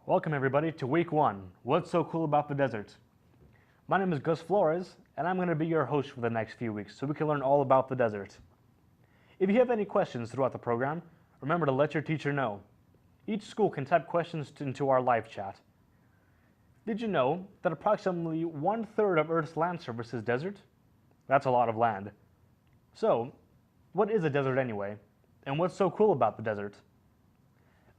Welcome everybody to week 1, What's So Cool About the Desert? My name is Gus Flores, and I'm going to be your host for the next few weeks so we can learn all about the desert. If you have any questions throughout the program, remember to let your teacher know. Each school can type questions into our live chat. Did you know that approximately 1/3 of Earth's land surface is desert? That's a lot of land. So, what is a desert anyway? And what's so cool about the desert?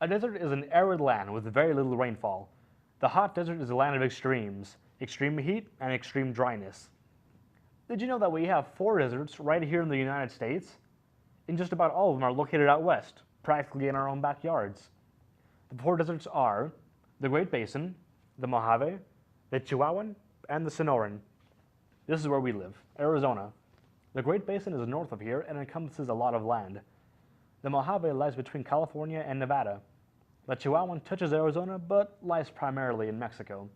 A desert is an arid land with very little rainfall. The hot desert is a land of extremes, extreme heat and extreme dryness. Did you know that we have 4 deserts right here in the United States? And just about all of them are located out west, practically in our own backyards. The 4 deserts are the Great Basin, the Mojave, the Chihuahuan, and the Sonoran. This is where we live, Arizona. The Great Basin is north of here and encompasses a lot of land. The Mojave lies between California and Nevada. The Chihuahuan touches Arizona, but lies primarily in Mexico.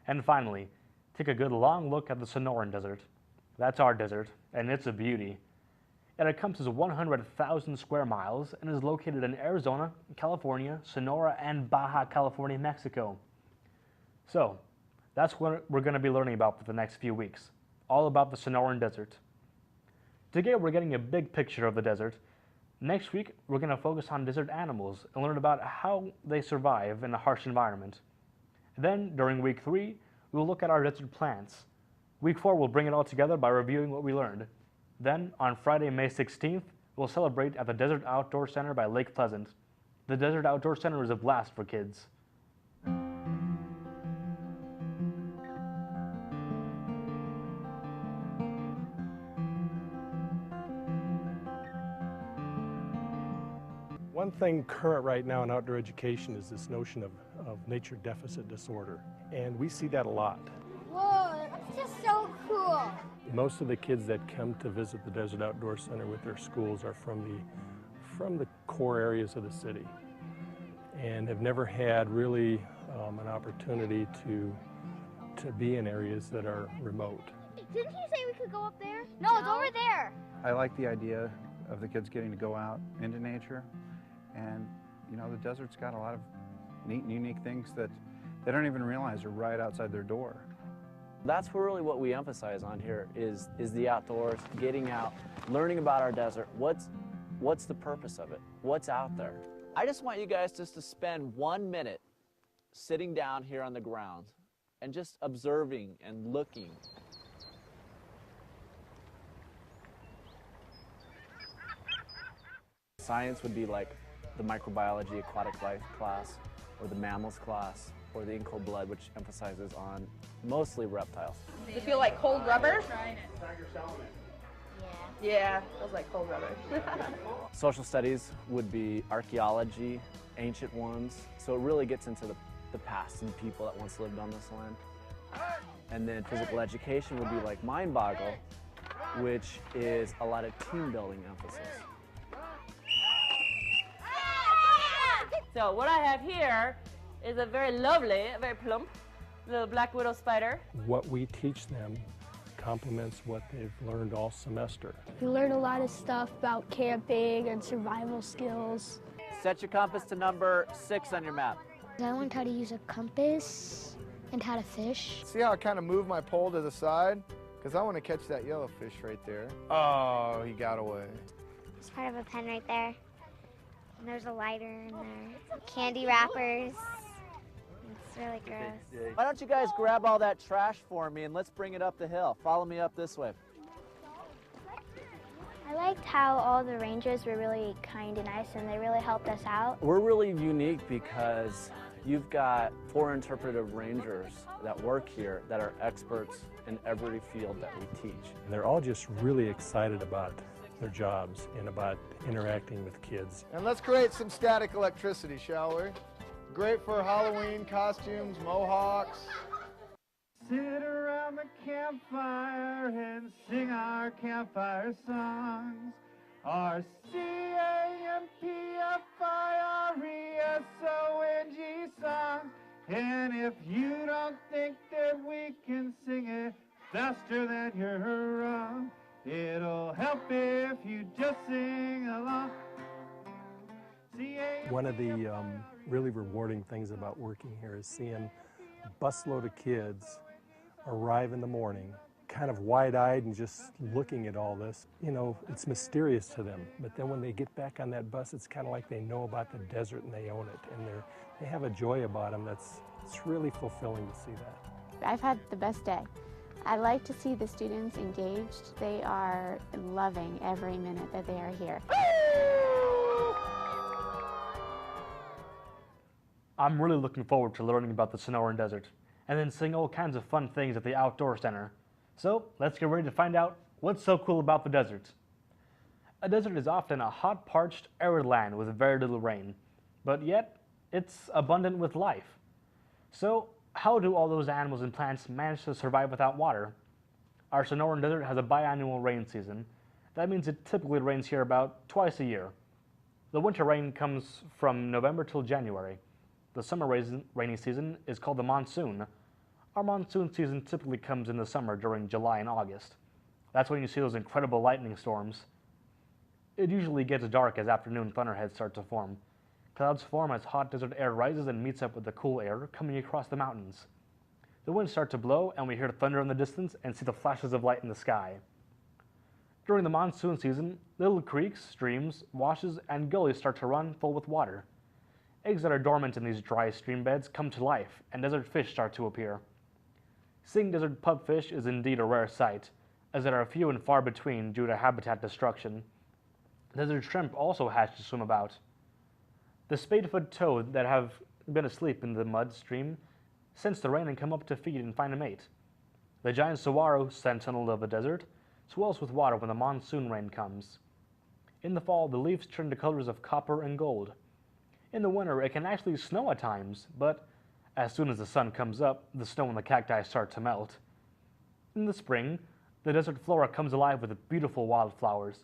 And finally, take a good long look at the Sonoran Desert. That's our desert, and it's a beauty. It encompasses 100,000 square miles and is located in Arizona, California, Sonora, and Baja California, Mexico. So, that's what we're going to be learning about for the next few weeks, all about the Sonoran Desert. Today we're getting a big picture of the desert. Next week, we're going to focus on desert animals and learn about how they survive in a harsh environment. Then, during week 3, we'll look at our desert plants. Week 4, we'll bring it all together by reviewing what we learned. Then, on Friday, May 16th, we'll celebrate at the Desert Outdoor Center by Lake Pleasant. The Desert Outdoor Center is a blast for kids. One thing current right now in outdoor education is this notion of nature deficit disorder, and we see that a lot. Whoa, that's just so cool. Most of the kids that come to visit the Desert Outdoor Center with their schools are from the core areas of the city and have never had really an opportunity to be in areas that are remote. Didn't you say we could go up there? No, it's over there. I like the idea of the kids getting to go out into nature. And, you know, the desert's got a lot of neat and unique things that they don't even realize are right outside their door. That's really what we emphasize on here is the outdoors, getting out, learning about our desert. What's the purpose of it? What's out there? I just want you guys just to spend 1 minute sitting down here on the ground and just observing and looking. Science would be like the microbiology, aquatic life class, or the mammals class, or the in cold blood, which emphasizes on mostly reptiles. Does it feel like cold rubber? Yeah, feels like cold rubber. Social studies would be archaeology, ancient ones, so it really gets into the past and people that once lived on this land. And then physical education would be like Mind Boggle, which is a lot of team building emphasis. So what I have here is a very lovely, very plump little black widow spider. What we teach them complements what they've learned all semester. We learn a lot of stuff about camping and survival skills. Set your compass to number 6 on your map. I learned how to use a compass and how to fish. See how I kind of move my pole to the side? Because I want to catch that yellow fish right there. Oh, he got away. There's part of a pen right there. And there's a lighter in there. Candy wrappers. It's really gross. Why don't you guys grab all that trash for me and let's bring it up the hill. Follow me up this way. I liked how all the rangers were really kind and nice and they really helped us out. We're really unique because you've got 4 interpretive rangers that work here that are experts in every field that we teach. And they're all just really excited about their jobs and about interacting with kids. And let's create some static electricity, shall we? Great for Halloween costumes, mohawks. Sit around the campfire and sing our campfire songs. Our CAMPFIRESONG songs. And if you don't think that we can sing it faster than you're wrong, it'll help if you just sing along. One of the really rewarding things about working here is seeing a busload of kids arrive in the morning, kind of wide-eyed and just looking at all this. You know, it's mysterious to them, but then when they get back on that bus, it's kind of like they know about the desert and they own it, and they have a joy about them it's really fulfilling to see that. I've had the best day. I like to see the students engaged. They are loving every minute that they are here. I'm really looking forward to learning about the Sonoran Desert and then seeing all kinds of fun things at the Outdoor Center. So let's get ready to find out what's so cool about the desert. A desert is often a hot, parched, arid land with very little rain, but yet it's abundant with life. So how do all those animals and plants manage to survive without water? Our Sonoran Desert has a biannual rain season. That means it typically rains here about twice a year. The winter rain comes from November till January. The summer rainy season is called the monsoon. Our monsoon season typically comes in the summer during July and August. That's when you see those incredible lightning storms. It usually gets dark as afternoon thunderheads start to form. Clouds form as hot desert air rises and meets up with the cool air coming across the mountains. The winds start to blow and we hear thunder in the distance and see the flashes of light in the sky. During the monsoon season, little creeks, streams, washes, and gullies start to run full with water. Eggs that are dormant in these dry stream beds come to life and desert fish start to appear. Seeing desert pupfish is indeed a rare sight, as there are few and far between due to habitat destruction. Desert shrimp also hatch to swim about. The spade-foot toad that have been asleep in the mud stream sense the rain and come up to feed and find a mate. The giant saguaro, sentinel of the desert, swells with water when the monsoon rain comes. In the fall, the leaves turn to colors of copper and gold. In the winter, it can actually snow at times, but as soon as the sun comes up, the snow and the cacti start to melt. In the spring, the desert flora comes alive with beautiful wildflowers.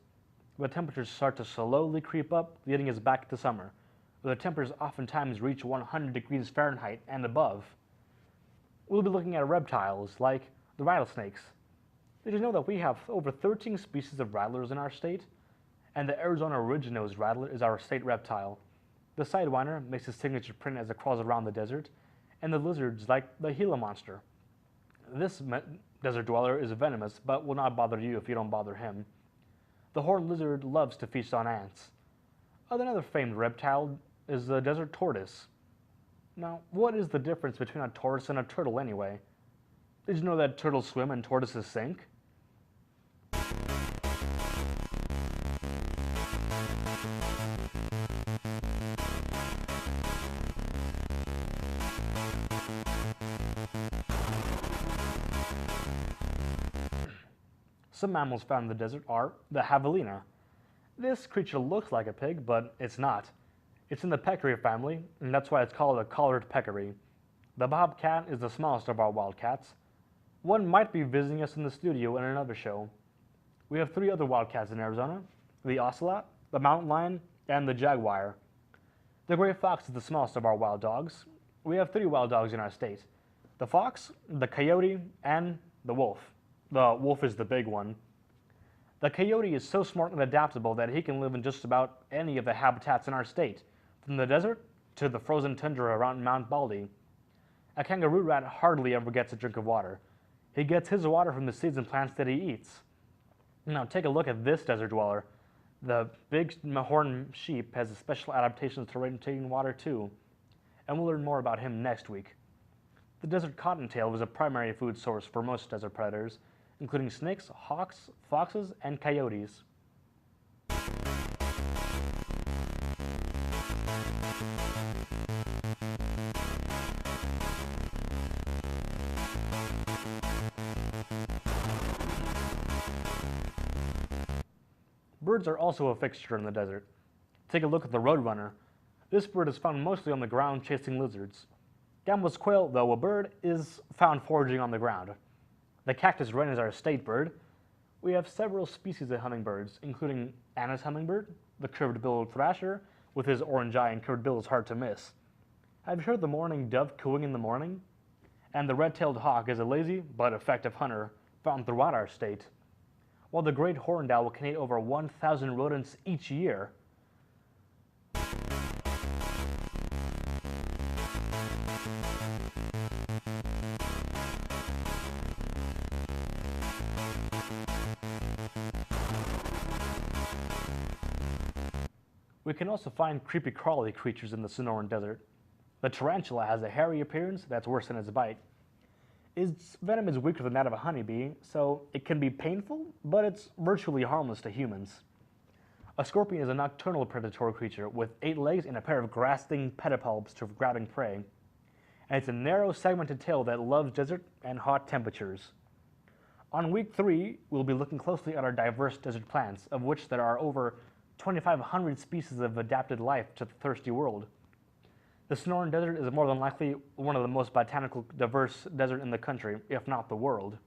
The temperatures start to slowly creep up, leading us back to summer, where the temperatures oftentimes reach 100 degrees Fahrenheit and above. We'll be looking at reptiles like the rattlesnakes. Did you know that we have over 13 species of rattlers in our state? And the Arizona ridge-nosed rattler is our state reptile. The sidewinder makes his signature print as it crawls around the desert, and the lizards like the Gila monster. This desert dweller is venomous, but will not bother you if you don't bother him. The horned lizard loves to feast on ants. Another famed reptile is the desert tortoise. Now, what is the difference between a tortoise and a turtle anyway? Did you know that turtles swim and tortoises sink? Some mammals found in the desert are the javelina. This creature looks like a pig, but it's not. It's in the peccary family, and that's why it's called a collared peccary. The bobcat is the smallest of our wildcats. One might be visiting us in the studio in another show. We have 3 other wildcats in Arizona: the ocelot, the mountain lion, and the jaguar. The gray fox is the smallest of our wild dogs. We have 3 wild dogs in our state: the fox, the coyote, and the wolf. The wolf is the big one. The coyote is so smart and adaptable that he can live in just about any of the habitats in our state, from the desert to the frozen tundra around Mount Baldy. A kangaroo rat hardly ever gets a drink of water. He gets his water from the seeds and plants that he eats. Now take a look at this desert dweller. The big horned sheep has special adaptations to retaining water too, and we'll learn more about him next week. The desert cottontail was a primary food source for most desert predators, including snakes, hawks, foxes, and coyotes. Birds are also a fixture in the desert. Take a look at the Roadrunner. This bird is found mostly on the ground chasing lizards. Gambler's quail, though a bird, is found foraging on the ground. The cactus wren is our state bird. We have several species of hummingbirds, including Anna's hummingbird, the curved-billed thrasher, with his orange eye and curved bill is hard to miss. Have you heard the mourning dove cooing in the morning? And the red-tailed hawk is a lazy but effective hunter found throughout our state. While the great horned owl can eat over 1,000 rodents each year. We can also find creepy crawly creatures in the Sonoran Desert. The tarantula has a hairy appearance that's worse than its bite. Its venom is weaker than that of a honeybee, so it can be painful, but it's virtually harmless to humans. A scorpion is a nocturnal predatory creature with 8 legs and a pair of grasping pedipalps to grabbing prey. And it's a narrow, segmented tail that loves desert and hot temperatures. On week 3, we'll be looking closely at our diverse desert plants, of which there are over 2,500 species of adapted life to the thirsty world. The Sonoran Desert is more than likely one of the most botanically diverse deserts in the country, if not the world.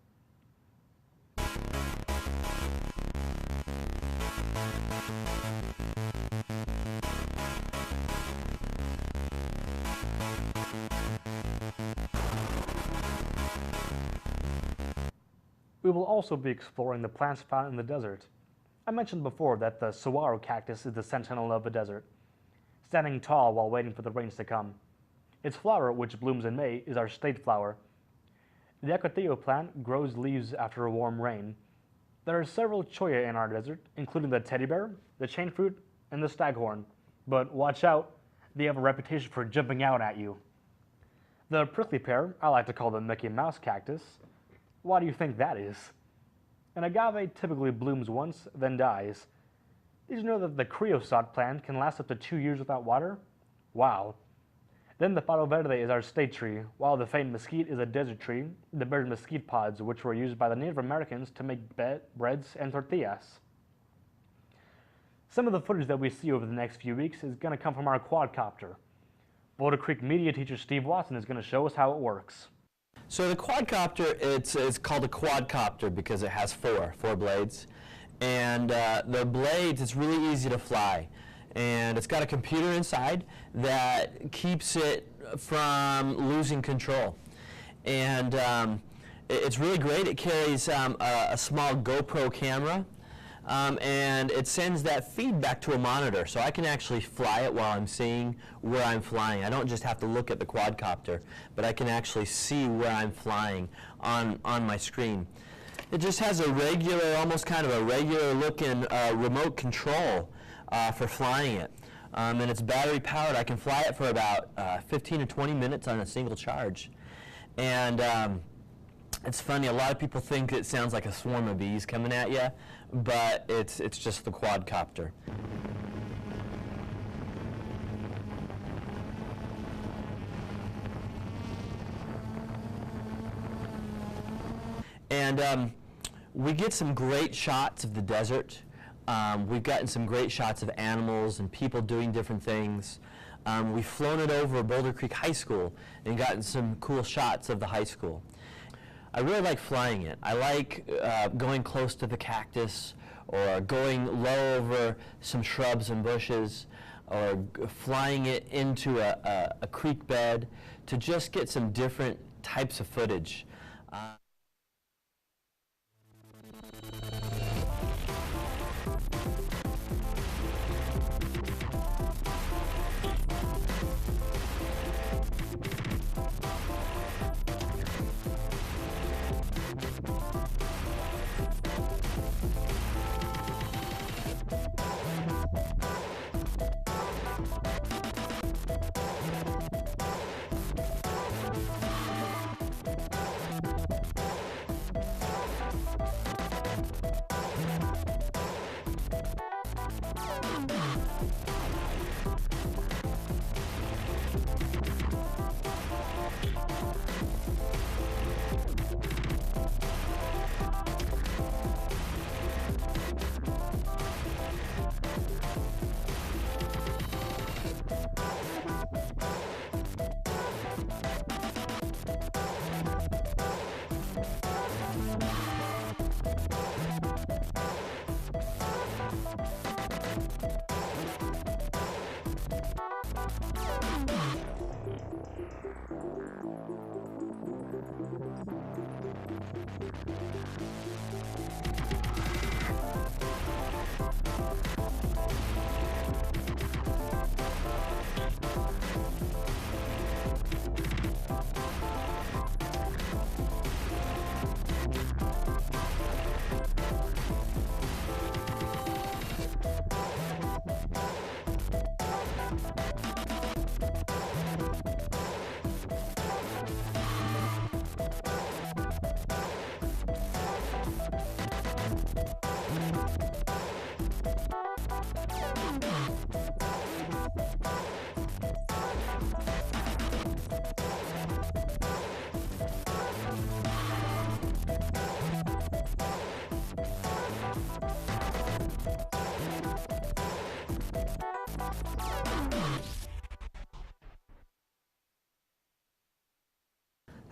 We will also be exploring the plants found in the desert. I mentioned before that the Saguaro Cactus is the sentinel of the desert, standing tall while waiting for the rains to come. Its flower, which blooms in May, is our state flower. The Cottontail plant grows leaves after a warm rain. There are several cholla in our desert, including the teddy bear, the chain fruit, and the staghorn. But watch out, they have a reputation for jumping out at you. The prickly pear, I like to call the Mickey Mouse cactus. Why do you think that is? An agave typically blooms once, then dies. Did you know that the creosote plant can last up to 2 years without water? Wow. Then the palo verde is our state tree, while the famed mesquite is a desert tree that bears mesquite pods, which were used by the Native Americans to make breads and tortillas. Some of the footage that we see over the next few weeks is going to come from our quadcopter. Boulder Creek media teacher Steve Watson is going to show us how it works. So the quadcopter, it's called a quadcopter because it has four blades. And the blades, it's really easy to fly. And it's got a computer inside that keeps it from losing control. And it's really great. It carries a small GoPro camera. And it sends that feedback to a monitor, so I can actually fly it while I'm seeing where I'm flying. I don't just have to look at the quadcopter, but I can actually see where I'm flying on my screen. It just has a regular, almost kind of a regular looking remote control for flying it. And it's battery powered. I can fly it for about 15 to 20 minutes on a single charge. And it's funny, a lot of people think it sounds like a swarm of bees coming at you, but it's just the quadcopter. And we get some great shots of the desert. We've gotten some great shots of animals and people doing different things. We've flown it over Boulder Creek High School and gotten some cool shots of the high school. I really like flying it. I like going close to the cactus or going low over some shrubs and bushes or flying it into a creek bed to just get some different types of footage.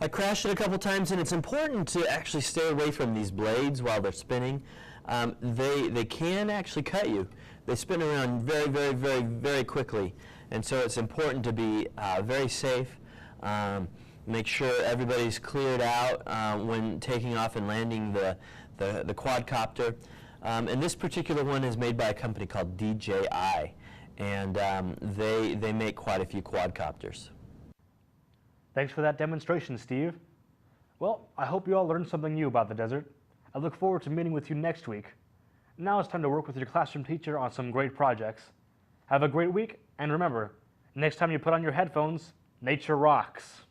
I crashed it a couple times, and it's important to actually stay away from these blades while they're spinning. They can actually cut you. They spin around very, very, very, very quickly, and so it's important to be very safe. Make sure everybody's cleared out when taking off and landing the quadcopter. And this particular one is made by a company called DJI, and they make quite a few quadcopters. Thanks for that demonstration, Steve. Well, I hope you all learned something new about the desert. I look forward to meeting with you next week. Now it's time to work with your classroom teacher on some great projects. Have a great week, and remember, next time you put on your headphones, nature rocks.